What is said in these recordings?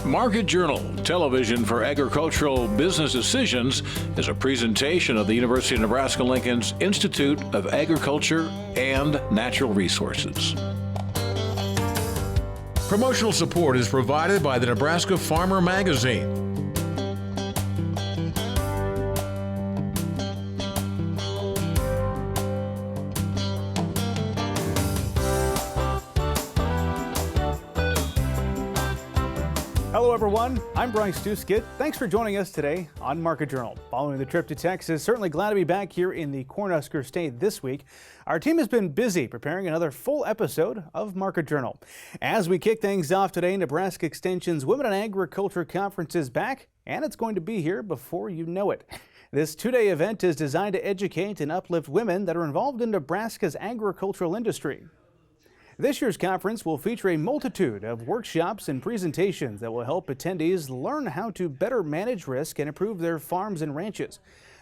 Market Journal, television for agricultural business decisions, is a presentation of the University of Nebraska-Lincoln's Institute of Agriculture and Natural Resources. Promotional support is provided by the Nebraska Farmer Magazine. Hello everyone, I'm Bryce Duskett. Thanks for joining us today on Market Journal. Following the trip to Texas, certainly glad to be back here in the Cornhusker State this week. Our team has been busy preparing another full episode of Market Journal. As we kick things off today, Nebraska Extension's Women in Agriculture Conference is back, and it's going to be here before you know it. This two-day event is designed to educate and uplift women that are involved in Nebraska's agricultural industry. This year's conference will feature a multitude of workshops and presentations that will help attendees learn how to better manage risk and improve their farms and ranches.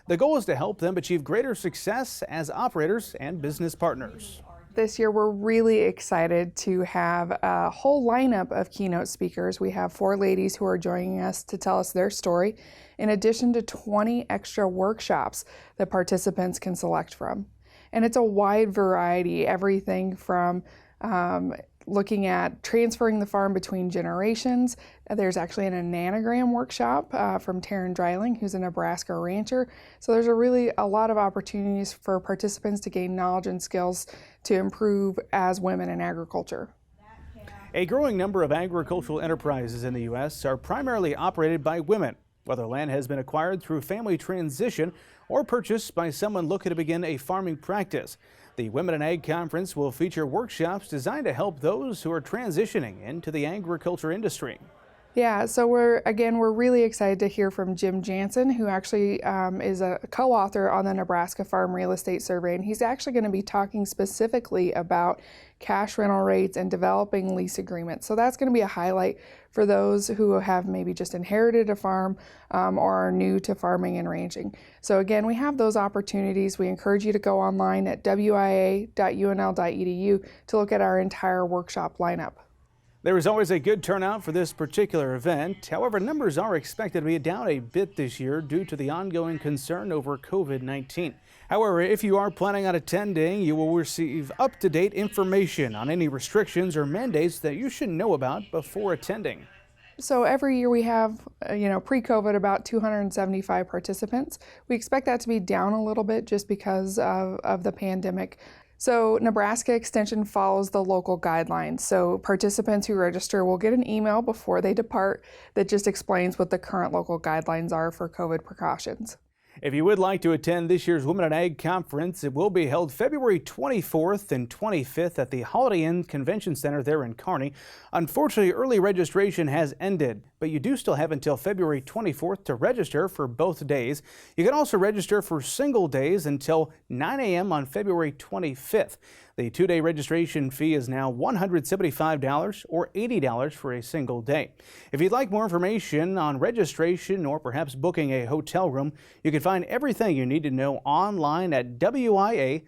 The goal is to help them achieve greater success as operators and business partners. This year, we're really excited to have a whole lineup of keynote speakers. We have 4 ladies who are joining us to tell us their story, in addition to 20 extra workshops that participants can select from. And it's a wide variety, everything from looking at transferring the farm between generations. There's actually an ananogram workshop from Taryn Dreiling, who's a Nebraska rancher. So there's a lot of opportunities for participants to gain knowledge and skills to improve as women in agriculture. A growing number of agricultural enterprises in the U.S. are primarily operated by women, whether land has been acquired through family transition or purchased by someone looking to begin a farming practice. The Women in Ag Conference will feature workshops designed to help those who are transitioning into the agriculture industry. Yeah, so we're really excited to hear from Jim Jansen, who actually is a co-author on the Nebraska Farm Real Estate Survey, and he's actually going to be talking specifically about cash rental rates and developing lease agreements. So that's going to be a highlight for those who have maybe just inherited a farm or are new to farming and ranching. So again, we have those opportunities. We encourage you to go online at wia.unl.edu to look at our entire workshop lineup. There is always a good turnout for this particular event. However, numbers are expected to be down a bit this year due to the ongoing concern over COVID-19. However, if you are planning on attending, you will receive up-to-date information on any restrictions or mandates that you should know about before attending. So every year we have, pre-COVID about 275 participants. We expect that to be down a little bit just because of the pandemic. So Nebraska Extension follows the local guidelines. So participants who register will get an email before they depart that just explains what the current local guidelines are for COVID precautions. If you would like to attend this year's Women in Ag Conference, it will be held February 24th and 25th at the Holiday Inn Convention Center there in Kearney. Unfortunately, early registration has ended, but you do still have until February 24th to register for both days. You can also register for single days until 9 a.m. on February 25th. The two-day registration fee is now $175 or $80 for a single day. If you'd like more information on registration or perhaps booking a hotel room, you can find everything you need to know online at wia.unl.edu.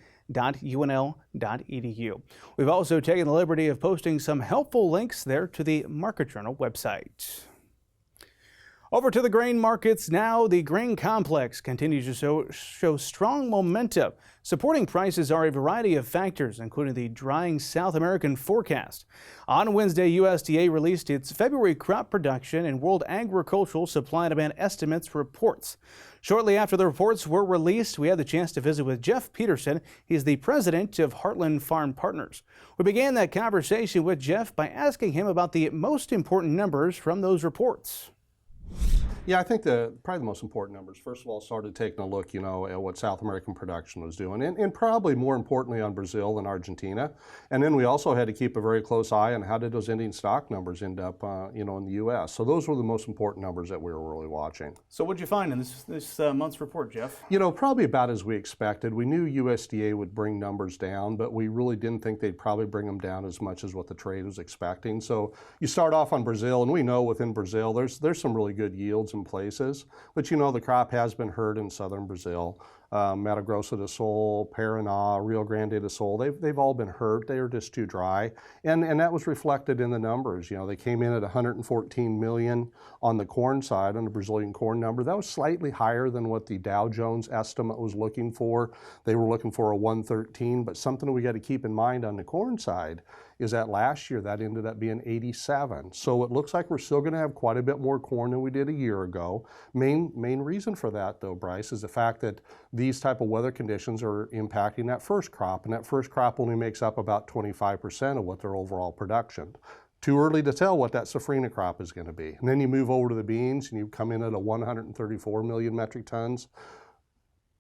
We've also taken the liberty of posting some helpful links there to the Market Journal website. Over to the grain markets now. The grain complex continues to show strong momentum. Supporting prices are a variety of factors, including the drying South American forecast. On Wednesday, USDA released its February crop production and World Agricultural Supply and Demand estimates reports. Shortly after the reports were released, we had the chance to visit with Jeff Peterson. He's the president of Heartland Farm Partners. We began that conversation with Jeff by asking him about the most important numbers from those reports. Yeah, I think probably the most important numbers, first of all, started taking a look, at what South American production was doing, and probably more importantly on Brazil and Argentina. And then we also had to keep a very close eye on how did those ending stock numbers end up, in the U.S. So those were the most important numbers that we were really watching. So what did you find in this month's report, Jeff? Probably about as we expected. We knew USDA would bring numbers down, but we really didn't think they'd probably bring them down as much as what the trade was expecting. So you start off on Brazil, and we know within Brazil there's some really good yields in places, but the crop has been hurt in southern Brazil. Mato Grosso do Sul, Paraná, Rio Grande do Sul, they've all been hurt. They are just too dry. And that was reflected in the numbers. You know, they came in at 114 million on the corn side, on the Brazilian corn number. That was slightly higher than what the Dow Jones estimate was looking for. They were looking for a 113, but something we got to keep in mind on the corn side is that last year that ended up being 87. So it looks like we're still going to have quite a bit more corn than we did a year ago. Main reason for that, though, Bryce, is the fact that these type of weather conditions are impacting that first crop, and that first crop only makes up about 25% of what their overall production. Too early to tell what that safrinha crop is going to be. And then you move over to the beans and you come in at a 134 million metric tons.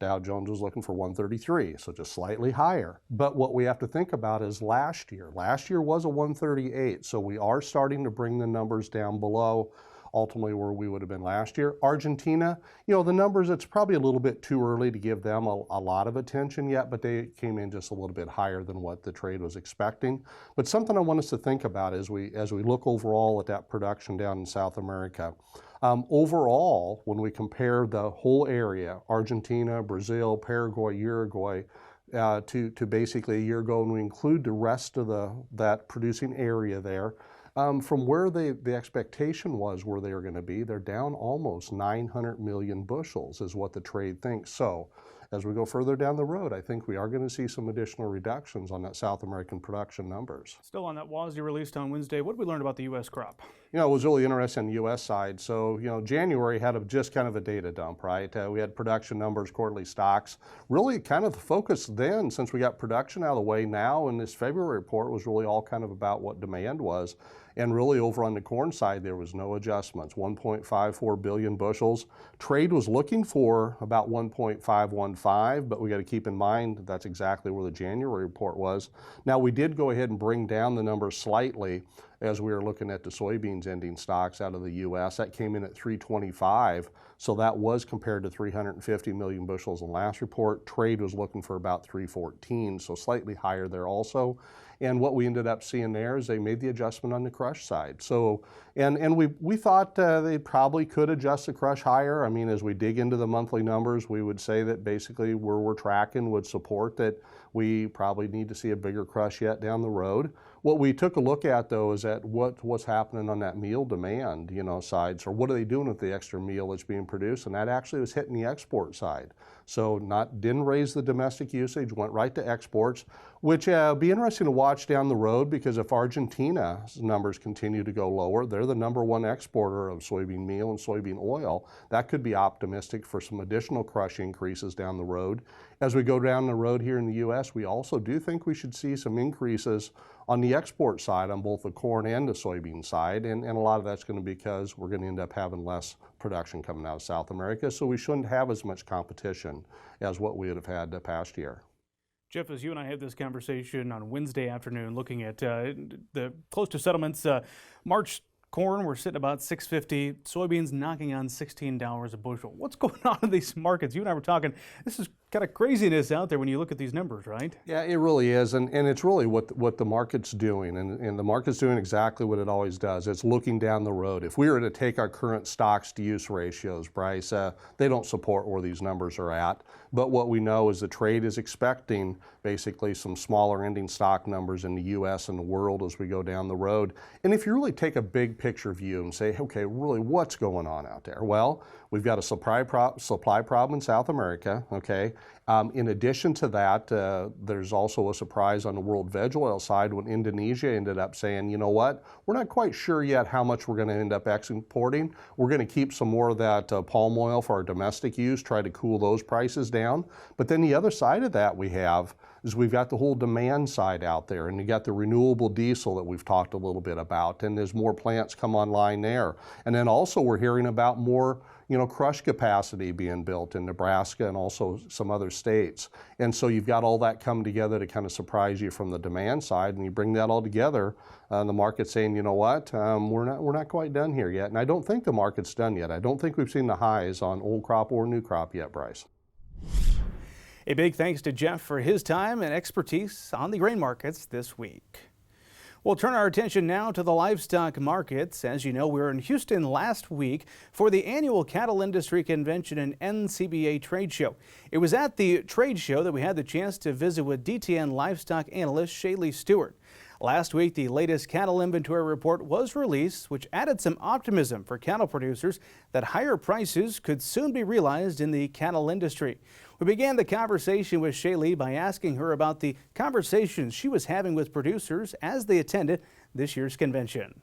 Dow Jones was looking for 133, so just slightly higher. But what we have to think about is last year. Last year was a 138, so we are starting to bring the numbers down below ultimately where we would have been last year. Argentina, you know, the numbers, it's probably a little bit too early to give them a lot of attention yet, but they came in just a little bit higher than what the trade was expecting. But something I want us to think about as we look overall at that production down in South America. Overall, when we compare the whole area, Argentina, Brazil, Paraguay, Uruguay, to basically a year ago, and we include the rest of that producing area there, from where the expectation was where they were going to be, they're down almost 900 million bushels is what the trade thinks. So as we go further down the road, I think we are going to see some additional reductions on that South American production numbers. Still on that WASDE released on Wednesday, what did we learn about the U.S. crop? You know, it was really interesting on the U.S. side. So, you know, January had just kind of a data dump, right? We had production numbers, quarterly stocks. Really kind of the focus then, since we got production out of the way now, and this February report was really all kind of about what demand was. And really over on the corn side, there was no adjustments, 1.54 billion bushels. Trade was looking for about 1.515, but we got to keep in mind that's exactly where the January report was. Now, we did go ahead and bring down the number slightly as we were looking at the soybeans ending stocks out of the U.S. That came in at 325, so that was compared to 350 million bushels in last report. Trade was looking for about 314, so slightly higher there also. And what we ended up seeing there is they made the adjustment on the crush side. So, and we thought they probably could adjust the crush higher. I mean, as we dig into the monthly numbers, we would say that basically where we're tracking would support that we probably need to see a bigger crush yet down the road. What we took a look at, though, is at what's happening on that meal demand, you know, side. So what are they doing with the extra meal that's being produced? And that actually was hitting the export side. So didn't raise the domestic usage, went right to exports, which be interesting to watch down the road, because if Argentina's numbers continue to go lower, they're the #1 exporter of soybean meal and soybean oil. That could be optimistic for some additional crush increases down the road. As we go down the road here in the U.S., we also do think we should see some increases on the export side on both the corn and the soybean side, and a lot of that's going to be because we're going to end up having less production coming out of South America, so we shouldn't have as much competition as what we would have had the past year. Jeff, as you and I had this conversation on Wednesday afternoon looking at the close to settlements, March corn, we're sitting about $6.50, soybeans knocking on $16 a bushel. What's going on in these markets? You and I were talking, this is kind of craziness out there when you look at these numbers, right? Yeah, it really is, and it's really what the market's doing, and the market's doing exactly what it always does. It's looking down the road. If we were to take our current stocks to use ratios, Bryce, they don't support where these numbers are at, but what we know is the trade is expecting basically some smaller ending stock numbers in the U.S. and the world as we go down the road. And if you really take a big picture view and say, okay, really what's going on out there? Well, we've got a supply problem in South America, okay? In addition to that, there's also a surprise on the world veg oil side when Indonesia ended up saying, you know what, we're not quite sure yet how much we're going to end up exporting. We're going to keep some more of that palm oil for our domestic use, try to cool those prices down. But then the other side of that we have is we've got the whole demand side out there, and you got the renewable diesel that we've talked a little bit about, and there's more plants come online there. And then also we're hearing about more crush capacity being built in Nebraska and also some other states. And so you've got all that come together to kind of surprise you from the demand side, and you bring that all together, the market's saying, you know what, we're not quite done here yet. And I don't think the market's done yet. I don't think we've seen the highs on old crop or new crop yet, Bryce. A big thanks to Jeff for his time and expertise on the grain markets this week. We'll turn our attention now to the livestock markets. As you know, we were in Houston last week for the annual Cattle Industry Convention and NCBA Trade Show. It was at the trade show that we had the chance to visit with DTN Livestock analyst Shayle Stewart. Last week, the latest cattle inventory report was released, which added some optimism for cattle producers that higher prices could soon be realized in the cattle industry. We began the conversation with Shayle by asking her about the conversations she was having with producers as they attended this year's convention.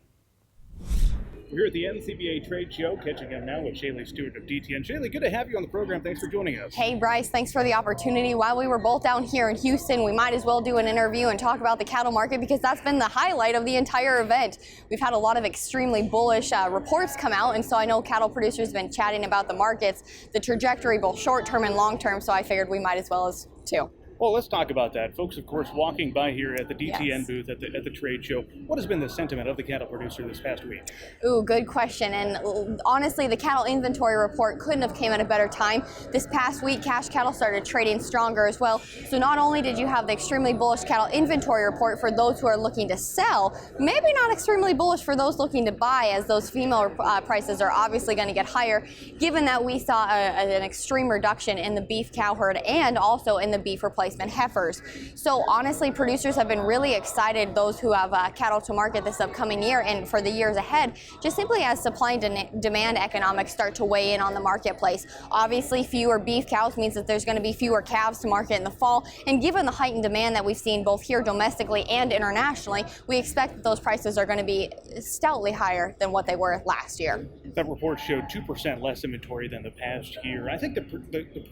We're here at the NCBA Trade Show, catching up now with Shayle Stewart of DTN. Shayle, good to have you on the program. Thanks for joining us. Hey, Bryce, thanks for the opportunity. While we were both down here in Houston, we might as well do an interview and talk about the cattle market because that's been the highlight of the entire event. We've had a lot of extremely bullish reports come out, and so I know cattle producers have been chatting about the markets, the trajectory, both short-term and long-term, so I figured we might as well as too. Well, let's talk about that. Folks, of course, walking by here at the DTN Yes. booth at the trade show. What has been the sentiment of the cattle producer this past week? Ooh, good question. And honestly, the cattle inventory report couldn't have came at a better time. This past week, cash cattle started trading stronger as well. So not only did you have the extremely bullish cattle inventory report for those who are looking to sell, maybe not extremely bullish for those looking to buy, as those female prices are obviously going to get higher, given that we saw an extreme reduction in the beef cow herd and also in the beef replacement heifers. So honestly, producers have been really excited, those who have cattle to market this upcoming year and for the years ahead, just simply as supply and demand economics start to weigh in on the marketplace. Obviously, fewer beef cows means that there's going to be fewer calves to market in the fall, and given the heightened demand that we've seen both here domestically and internationally, we expect that those prices are going to be stoutly higher than what they were last year. That report showed 2% less inventory than the past year. I think the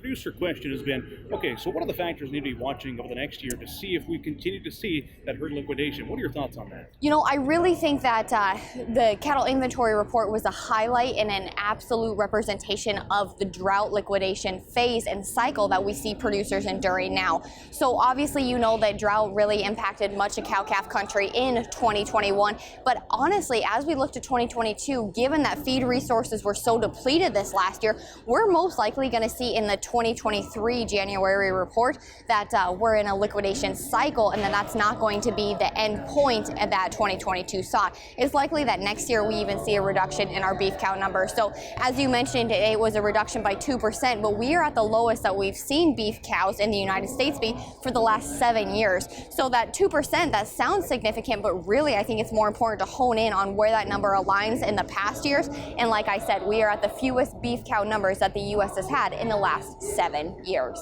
producer question has been, okay, so what are the factors we need to be watching over the next year to see if we continue to see that herd liquidation? What are your thoughts on that? You know, I really think that the cattle inventory report was a highlight and an absolute representation of the drought liquidation phase and cycle that we see producers enduring now. So obviously, you know that drought really impacted much of cow-calf country in 2021. But honestly, as we look to 2022, given that feed resources were so depleted this last year, we're most likely going to see in the 2023 January report that we're in a liquidation cycle, and then that's not going to be the end point at that 2022 saw. It's likely that next year we even see a reduction in our beef cow numbers. So as you mentioned, it was a reduction by 2%, but we are at the lowest that we've seen beef cows in the United States be for the last 7 years. So that 2%, that sounds significant, but really I think it's more important to hone in on where that number aligns in the past years. And like I said, we are at the fewest beef cow numbers that the U.S. has had in the last 7 years.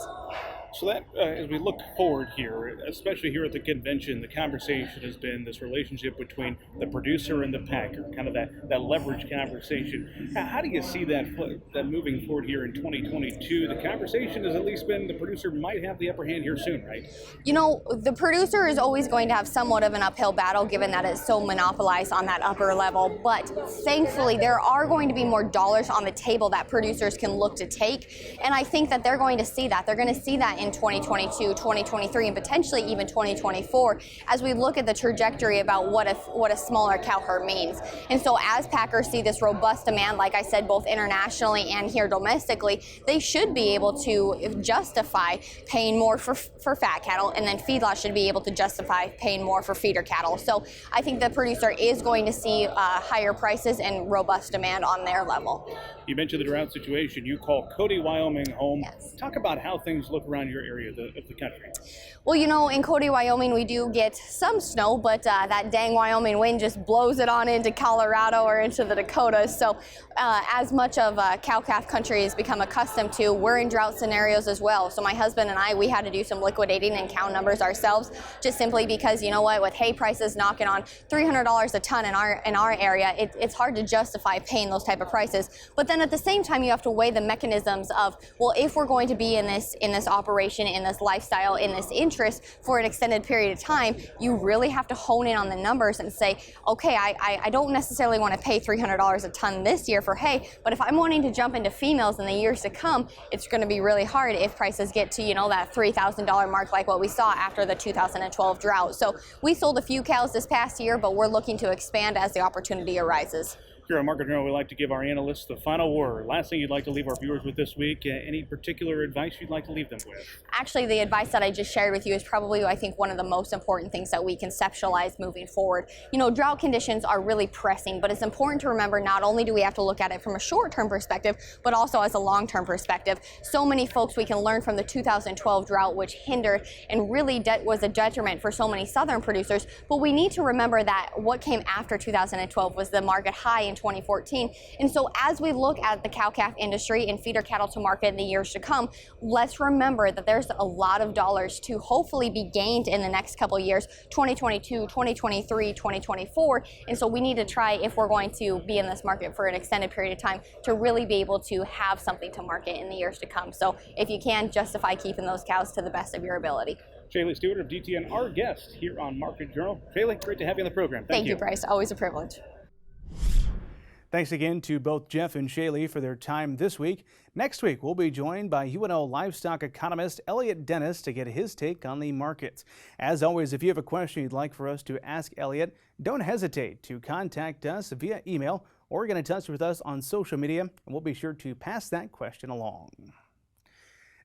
So that, as we look forward here, especially here at the convention, the conversation has been this relationship between the producer and the packer, kind of that leverage conversation. How do you see that moving forward here in 2022? The conversation has at least been the producer might have the upper hand here soon, right? You know, the producer is always going to have somewhat of an uphill battle given that it's so monopolized on that upper level. But thankfully, there are going to be more dollars on the table that producers can look to take. And I think that they're going to see that. They're going to see that in 2022, 2023, and potentially even 2024 as we look at the trajectory about what a smaller cow herd means. And so as packers see this robust demand, like I said, both internationally and here domestically, they should be able to justify paying more for fat cattle, and then feedlots should be able to justify paying more for feeder cattle. So I think the producer is going to see higher prices and robust demand on their level. You mentioned the drought situation. You call Cody, Wyoming home. Yes. Talk about how things look around your area of the country. Well, you know, in Cody, Wyoming, we do get some snow, but that dang Wyoming wind just blows it on into Colorado or into the Dakotas. So as much of cow-calf country has become accustomed to, we're in drought scenarios as well. So my husband and I, we had to do some liquidating in cow numbers ourselves, just simply because, you know what, with hay prices knocking on $300 a ton in our area, it's hard to justify paying those type of prices. But then at the same time, you have to weigh the mechanisms of, well, if we're going to be in this operation, in this lifestyle, in this interest for an extended period of time, you really have to hone in on the numbers and say, okay, I don't necessarily want to pay $300 a ton this year for hay, but if I'm wanting to jump into females in the years to come, it's going to be really hard if prices get to, you know, that $3,000 mark like what we saw after the 2012 drought. So we sold a few cows this past year, but we're looking to expand as the opportunity arises. Here on Market Journal, we like to give our analysts the final word. Last thing you'd like to leave our viewers with this week, any particular advice you'd like to leave them with? Actually, the advice that I just shared with you is probably, I think, one of the most important things that we conceptualize moving forward. You know, drought conditions are really pressing, but it's important to remember not only do we have to look at it from a short-term perspective, but also as a long-term perspective. So many folks we can learn from the 2012 drought, which hindered and really was a detriment for so many southern producers. But we need to remember that what came after 2012 was the market high in 2014. And so as we look at the cow-calf industry and feeder cattle to market in the years to come, let's remember that there's a lot of dollars to hopefully be gained in the next couple of years, 2022, 2023, 2024. And so we need to try, if we're going to be in this market for an extended period of time, to really be able to have something to market in the years to come. So if you can, justify keeping those cows to the best of your ability. Shayle Stewart of DTN, our guest here on Market Journal. Shayle, great to have you on the program. Thank you, Bryce. Always a privilege. Thanks again to both Jeff and Shayle for their time this week. Next week, we'll be joined by UNL livestock economist Elliot Dennis to get his take on the markets. As always, if you have a question you'd like for us to ask Elliot, don't hesitate to contact us via email or get in touch with us on social media, and we'll be sure to pass that question along.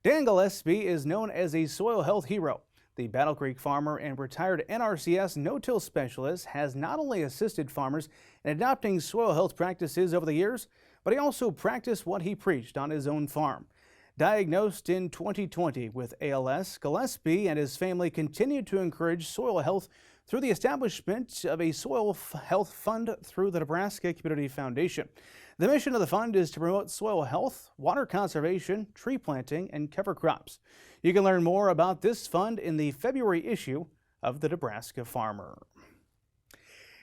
Dan Gillespie is known as a soil health hero. The Battle Creek farmer and retired NRCS no-till specialist has not only assisted farmers in adopting soil health practices over the years, but he also practiced what he preached on his own farm. Diagnosed in 2020 with ALS, Gillespie and his family continued to encourage soil health through the establishment of a soil health fund through the Nebraska Community Foundation. The mission of the fund is to promote soil health, water conservation, tree planting, and cover crops. You can learn more about this fund in the February issue of the Nebraska Farmer.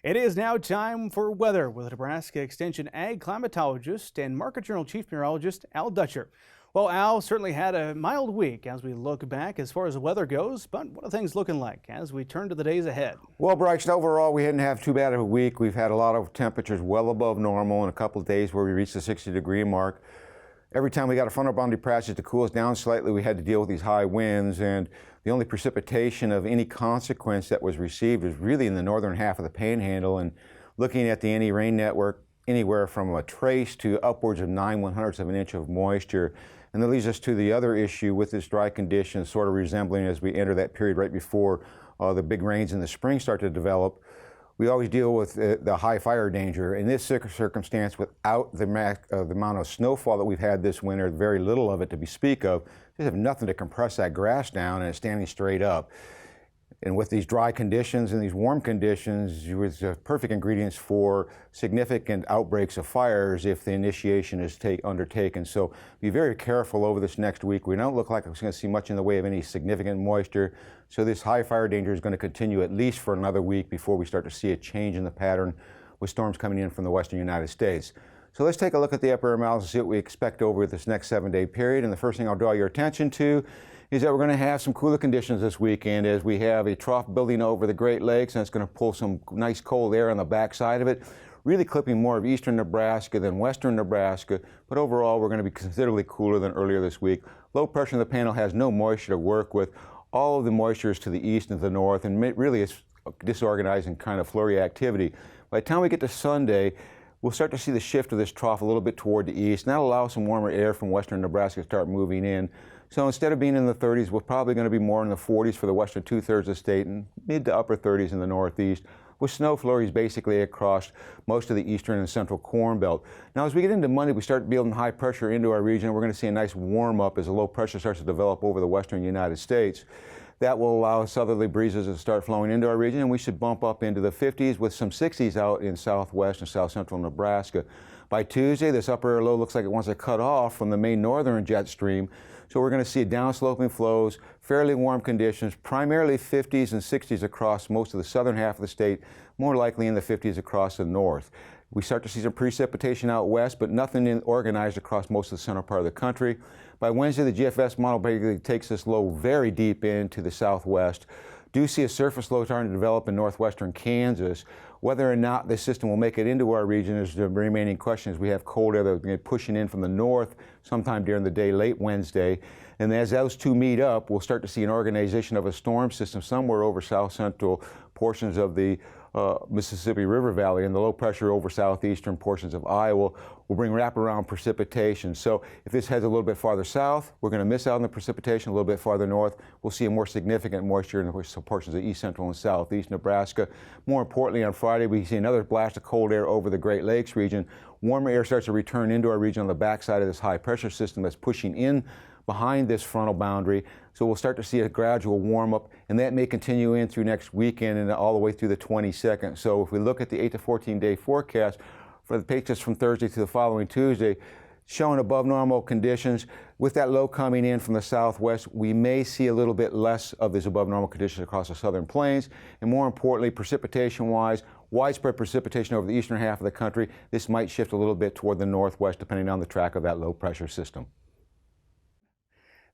It is now time for weather with Nebraska Extension Ag Climatologist and Market Journal Chief Meteorologist Al Dutcher. Well, Al certainly had a mild week as we look back as far as the weather goes, but what are things looking like as we turn to the days ahead? Well, Bryce, overall we didn't have too bad of a week. We've had a lot of temperatures well above normal and a couple of days where we reached the 60-degree mark. Every time we got a frontal boundary passage to cool us down slightly, we had to deal with these high winds, and the only precipitation of any consequence that was received was really in the northern half of the Panhandle. And looking at the NE rain network, anywhere from a trace to upwards of 9/100ths of an inch of moisture. And that leads us to the other issue with this dry condition, sort of resembling as we enter that period right before the big rains in the spring start to develop. We always deal with the high fire danger. In this circumstance, without the amount of snowfall that we've had this winter, very little of it to be speak of, just have nothing to compress that grass down, and it's standing straight up. And with these dry conditions and these warm conditions, with perfect ingredients for significant outbreaks of fires if the initiation is undertaken. So be very careful over this next week. We don't look like we're going to see much in the way of any significant moisture. So this high fire danger is going to continue at least for another week before we start to see a change in the pattern with storms coming in from the western United States. So let's take a look at the upper mountains and see what we expect over this next 7-day period. And the first thing I'll draw your attention to is that we're going to have some cooler conditions this weekend as we have a trough building over the Great Lakes, and it's going to pull some nice cold air on the backside of it, really clipping more of eastern Nebraska than western Nebraska. But overall, we're going to be considerably cooler than earlier this week. Low pressure in the panel has no moisture to work with. All of the moisture is to the east and to the north, and really it's disorganized and kind of flurry activity. By the time we get to Sunday, we'll start to see the shift of this trough a little bit toward the east, and that'll allow some warmer air from western Nebraska to start moving in. So instead of being in the 30s, we're probably going to be more in the 40s for the western two-thirds of the state and mid to upper 30s in the northeast, with snow flurries basically across most of the eastern and central corn belt. Now, as we get into Monday, we start building high pressure into our region. We're going to see a nice warm-up as the low pressure starts to develop over the western United States. That will allow southerly breezes to start flowing into our region, and we should bump up into the 50s with some 60s out in southwest and south central Nebraska. By Tuesday, this upper air low looks like it wants to cut off from the main northern jet stream. So we're going to see downsloping flows, fairly warm conditions, primarily 50s and 60s across most of the southern half of the state, more likely in the 50s across the north. We start to see some precipitation out west, but nothing organized across most of the central part of the country. By Wednesday, the GFS model basically takes this low very deep into the southwest. Do see a surface low starting to develop in northwestern Kansas. Whether or not this system will make it into our region is the remaining question, as we have cold air that's pushing in from the north sometime during the day, late Wednesday. And as those two meet up, we'll start to see an organization of a storm system somewhere over south central portions of the Mississippi River Valley and the low pressure over southeastern portions of Iowa will bring wraparound precipitation. So if this heads a little bit farther south, we're going to miss out on the precipitation. A little bit farther north, we'll see a more significant moisture in the portions of east central and southeast Nebraska. More importantly, on Friday, we see another blast of cold air over the Great Lakes region. Warmer air starts to return into our region on the backside of this high pressure system that's pushing in behind this frontal boundary. So we'll start to see a gradual warm up, and that may continue in through next weekend and all the way through the 22nd. So if we look at the 8 to 14 day forecast for the pictures from Thursday to the following Tuesday, showing above normal conditions. With that low coming in from the southwest, we may see a little bit less of these above normal conditions across the southern plains. And more importantly, precipitation-wise, widespread precipitation over the eastern half of the country. This might shift a little bit toward the northwest depending on the track of that low pressure system.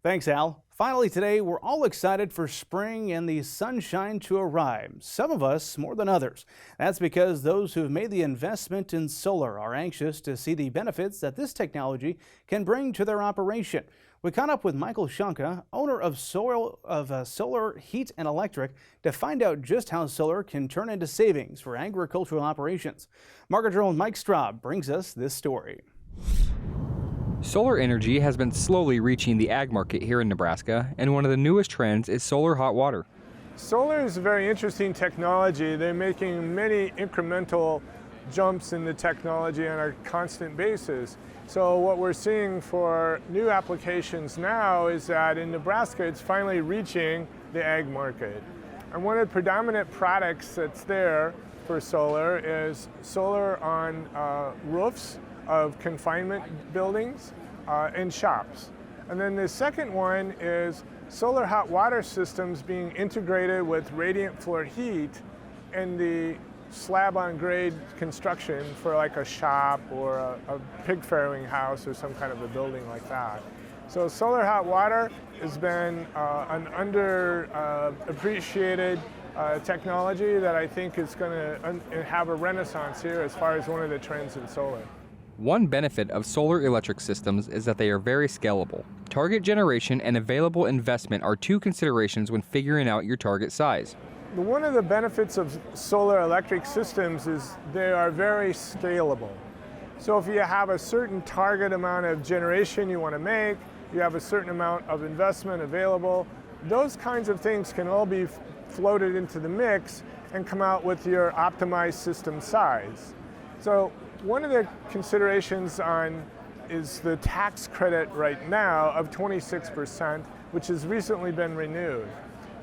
Thanks, Al. Finally today, we're all excited for spring and the sunshine to arrive. Some of us more than others. That's because those who've made the investment in solar are anxious to see the benefits that this technology can bring to their operation. We caught up with Michael Shonka, owner of Solar Heat and Electric, to find out just how solar can turn into savings for agricultural operations. Market Journal Mike Straub brings us this story. Solar energy has been slowly reaching the ag market here in Nebraska, and one of the newest trends is solar hot water. Solar is a very interesting technology. They're making many incremental jumps in the technology on a constant basis. So what we're seeing for new applications now is that in Nebraska, it's finally reaching the ag market. And one of the predominant products that's there for solar is solar on roofs of confinement buildings and shops. And then the second one is solar hot water systems being integrated with radiant floor heat in the slab on grade construction for like a shop or a pig farrowing house or some kind of a building like that. So solar hot water has been an underappreciated technology that I think is going to have a renaissance here as far as one of the trends in solar. One benefit of solar electric systems is that they are very scalable. Target generation and available investment are two considerations when figuring out your target size. One of the benefits of solar electric systems is they are very scalable. So if you have a certain target amount of generation you want to make, you have a certain amount of investment available, those kinds of things can all be floated into the mix and come out with your optimized system size. So one of the considerations is the tax credit right now of 26%, which has recently been renewed.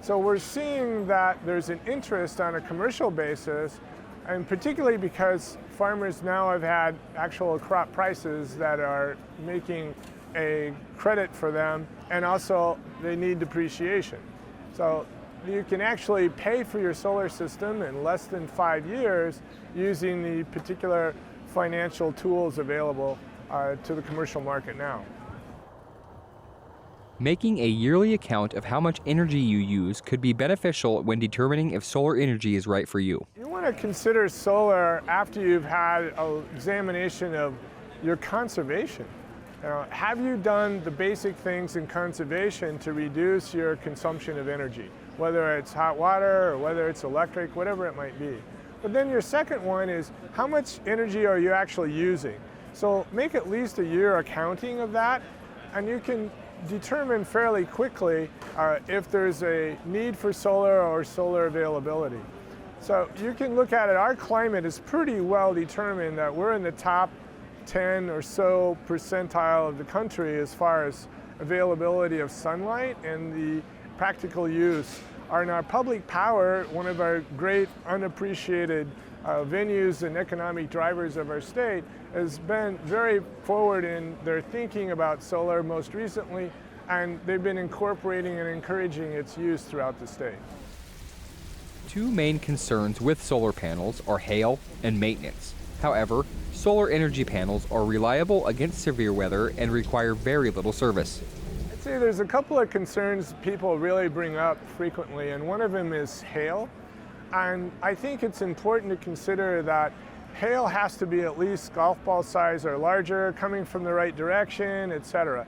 So we're seeing that there's an interest on a commercial basis, and particularly because farmers now have had actual crop prices that are making a credit for them, and also they need depreciation. So you can actually pay for your solar system in less than 5 years using the particular financial tools available to the commercial market now. Making a yearly account of how much energy you use could be beneficial when determining if solar energy is right for you. You want to consider solar after you've had an examination of your conservation. Have you done the basic things in conservation to reduce your consumption of energy, whether it's hot water or whether it's electric, whatever it might be. But then your second one is how much energy are you actually using? So make at least a year accounting of that, and you can determine fairly quickly if there's a need for solar or solar availability. So you can look at it, our climate is pretty well determined that we're in the top 10 or so percentile of the country as far as availability of sunlight and the practical use. In our public power, one of our great unappreciated venues and economic drivers of our state has been very forward in their thinking about solar most recently, and they've been incorporating and encouraging its use throughout the state. Two main concerns with solar panels are hail and maintenance. However, solar energy panels are reliable against severe weather and require very little service. I'd say there's a couple of concerns people really bring up frequently, and one of them is hail. And I think it's important to consider that hail has to be at least golf ball size or larger, coming from the right direction, etc.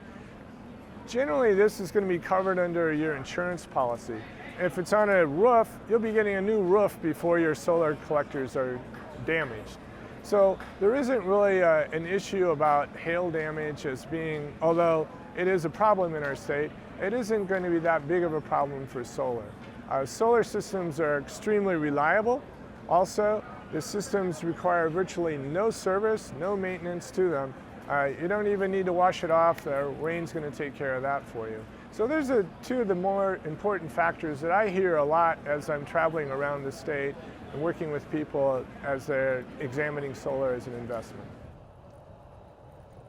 Generally, this is going to be covered under your insurance policy. If it's on a roof, you'll be getting a new roof before your solar collectors are damaged. So there isn't really an issue about hail damage as being, although it is a problem in our state, it isn't going to be that big of a problem for solar. Solar systems are extremely reliable. Also, the systems require virtually no service, no maintenance to them. You don't even need to wash it off. The rain's going to take care of that for you. So there's two of the more important factors that I hear a lot as I'm traveling around the state and working with people as they're examining solar as an investment.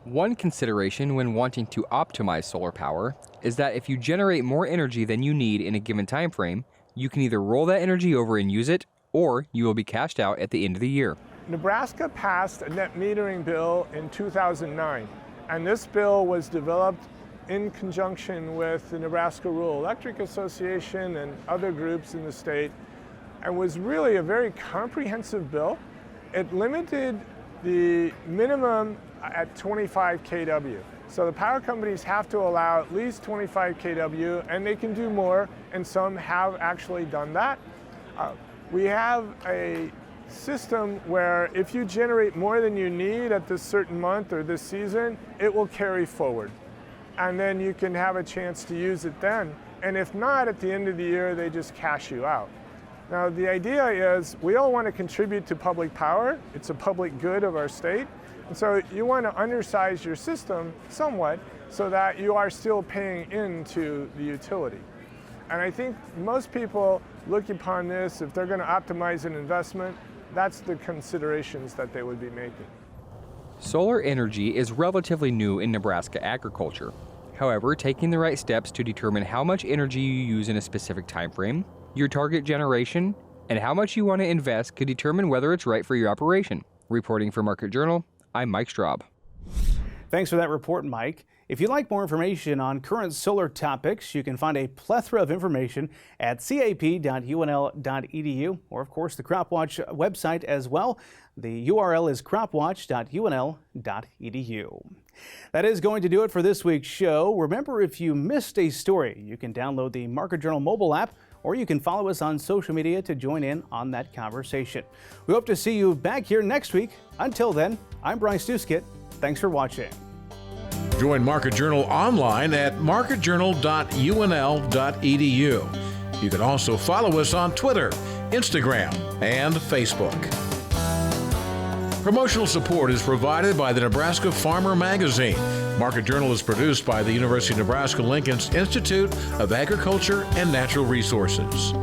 One consideration when wanting to optimize solar power is that if you generate more energy than you need in a given time frame, you can either roll that energy over and use it, or you will be cashed out at the end of the year. Nebraska passed a net metering bill in 2009, and this bill was developed in conjunction with the Nebraska Rural Electric Association and other groups in the state, and was really a very comprehensive bill. It limited the minimum at 25 kW. So the power companies have to allow at least 25 kW, and they can do more, and some have actually done that. We have a system where if you generate more than you need at this certain month or this season, it will carry forward. And then you can have a chance to use it then. And if not, at the end of the year, they just cash you out. Now, the idea is we all want to contribute to public power. It's a public good of our state. And so you want to undersize your system somewhat so that you are still paying into the utility. And I think most people look upon this, if they're going to optimize an investment, that's the considerations that they would be making. Solar energy is relatively new in Nebraska agriculture. However, taking the right steps to determine how much energy you use in a specific time frame, your target generation, and how much you want to invest could determine whether it's right for your operation. Reporting for Market Journal, I'm Mike Straub. Thanks for that report, Mike. If you'd like more information on current solar topics, you can find a plethora of information at cap.unl.edu, or of course the CropWatch website as well. The URL is cropwatch.unl.edu. That is going to do it for this week's show. Remember, if you missed a story, you can download the Market Journal mobile app, or you can follow us on social media to join in on that conversation. We hope to see you back here next week. Until then, I'm Bryce Duskett. Thanks for watching. Join Market Journal online at marketjournal.unl.edu. You can also follow us on Twitter, Instagram, and Facebook. Promotional support is provided by the Nebraska Farmer Magazine. Market Journal is produced by the University of Nebraska-Lincoln's Institute of Agriculture and Natural Resources.